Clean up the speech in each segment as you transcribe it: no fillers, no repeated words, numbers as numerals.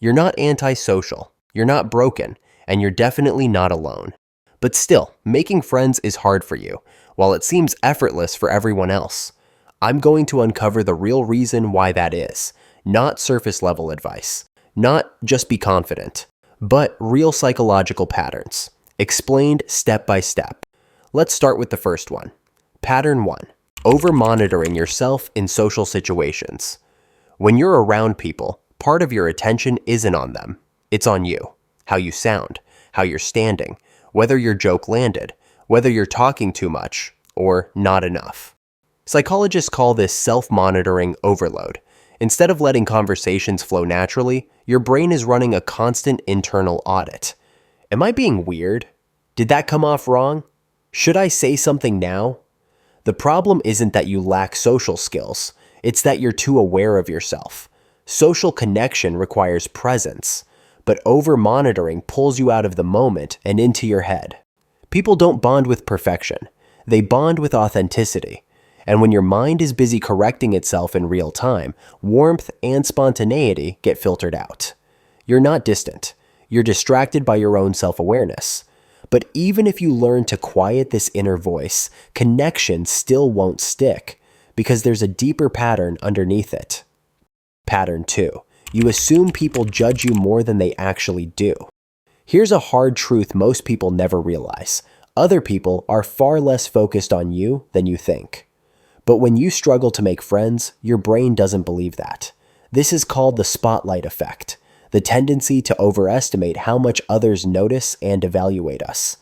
You're not antisocial, you're not broken, and you're definitely not alone. But still, making friends is hard for you, while it seems effortless for everyone else. I'm going to uncover the real reason why that is, not surface level advice, not just be confident, but real psychological patterns, explained step by step. Let's start with the first one. Pattern 1. Over-monitoring yourself in social situations. When you're around people, part of your attention isn't on them. It's on you. How you sound, how you're standing, whether your joke landed, whether you're talking too much, or not enough. Psychologists call this self-monitoring overload. Instead of letting conversations flow naturally, your brain is running a constant internal audit. Am I being weird? Did that come off wrong? Should I say something now? The problem isn't that you lack social skills. It's that you're too aware of yourself. Social connection requires presence, but over-monitoring pulls you out of the moment and into your head. People don't bond with perfection. They bond with authenticity. And when your mind is busy correcting itself in real time, warmth and spontaneity get filtered out. You're not distant. You're distracted by your own self-awareness. But even if you learn to quiet this inner voice, connection still won't stick because there's a deeper pattern underneath it. Pattern 2. You assume people judge you more than they actually do. Here's a hard truth most people never realize. Other people are far less focused on you than you think. But when you struggle to make friends, your brain doesn't believe that. This is called the spotlight effect, the tendency to overestimate how much others notice and evaluate us.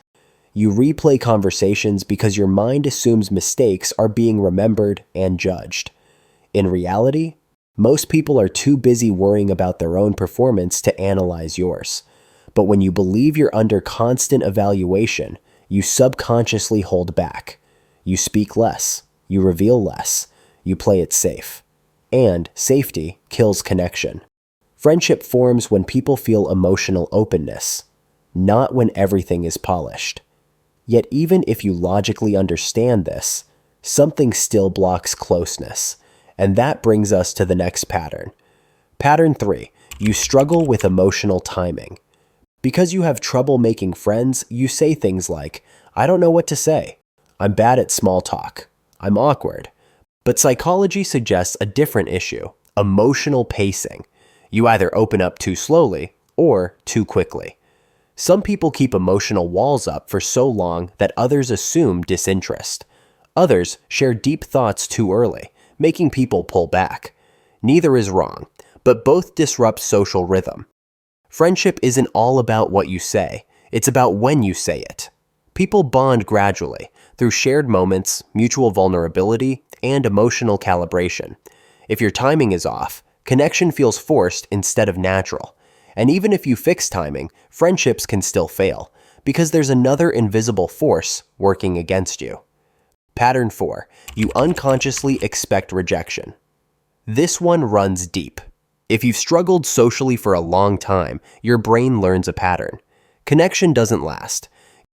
You replay conversations because your mind assumes mistakes are being remembered and judged. In reality, most people are too busy worrying about their own performance to analyze yours. But when you believe you're under constant evaluation, you subconsciously hold back. You speak less. You reveal less. You play it safe. And safety kills connection. Friendship forms when people feel emotional openness, not when everything is polished. Yet even if you logically understand this, something still blocks closeness. And that brings us to the next pattern. Pattern 3. You struggle with emotional timing. Because you have trouble making friends, you say things like, "I don't know what to say. I'm bad at small talk. I'm awkward." But psychology suggests a different issue, emotional pacing. You either open up too slowly or too quickly. Some people keep emotional walls up for so long that others assume disinterest. Others share deep thoughts too early, making people pull back. Neither is wrong, but both disrupt social rhythm. Friendship isn't all about what you say, it's about when you say it. People bond gradually, through shared moments, mutual vulnerability, and emotional calibration. If your timing is off, connection feels forced instead of natural. And even if you fix timing, friendships can still fail, because there's another invisible force working against you. Pattern 4. You unconsciously expect rejection. This one runs deep. If you've struggled socially for a long time, your brain learns a pattern. Connection doesn't last.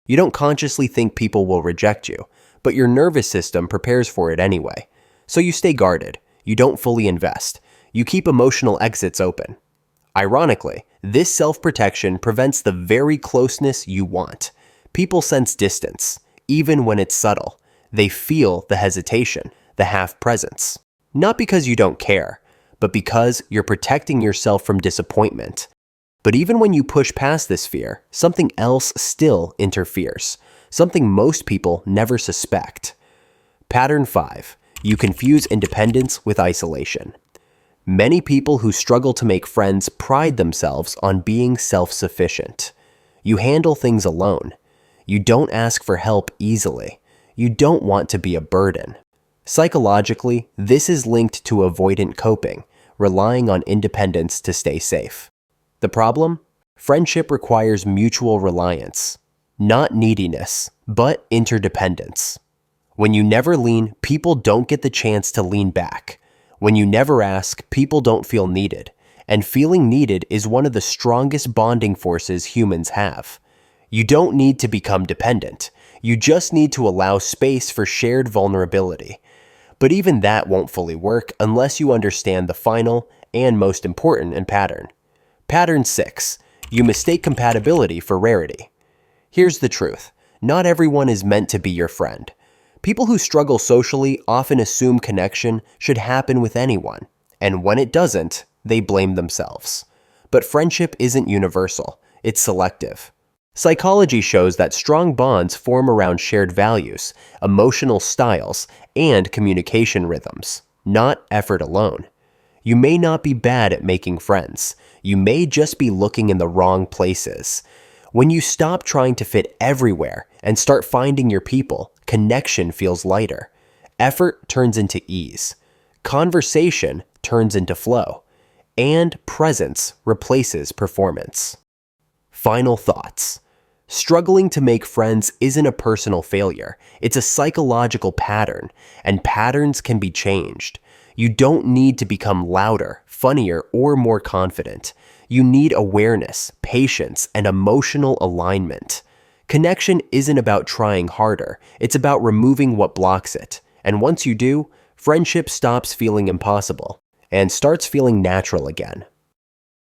You don't consciously think people will reject you, but your nervous system prepares for it anyway. So you stay guarded. You don't fully invest. You keep emotional exits open. Ironically, this self-protection prevents the very closeness you want. People sense distance, even when it's subtle. They feel the hesitation, the half-presence. Not because you don't care, but because you're protecting yourself from disappointment. But even when you push past this fear, something else still interferes, something most people never suspect. Pattern 5. You confuse independence with isolation. Many people who struggle to make friends pride themselves on being self-sufficient. You handle things alone. You don't ask for help easily. You don't want to be a burden. Psychologically, this is linked to avoidant coping, relying on independence to stay safe. The problem? Friendship requires mutual reliance. Not neediness, but interdependence. When you never lean, people don't get the chance to lean back. When you never ask, people don't feel needed. And feeling needed is one of the strongest bonding forces humans have. You don't need to become dependent. You just need to allow space for shared vulnerability. But even that won't fully work unless you understand the final and most important pattern. Pattern 6. You mistake compatibility for rarity. Here's the truth. Not everyone is meant to be your friend. People who struggle socially often assume connection should happen with anyone, and when it doesn't, they blame themselves. But friendship isn't universal, it's selective. Psychology shows that strong bonds form around shared values, emotional styles, and communication rhythms, not effort alone. You may not be bad at making friends. You may just be looking in the wrong places. When you stop trying to fit everywhere and start finding your people, connection feels lighter. Effort turns into ease. Conversation turns into flow. And presence replaces performance. Final thoughts. Struggling to make friends isn't a personal failure. It's a psychological pattern, and patterns can be changed. You don't need to become louder, funnier, or more confident. You need awareness, patience, and emotional alignment. Connection isn't about trying harder. It's about removing what blocks it. And once you do, friendship stops feeling impossible and starts feeling natural again.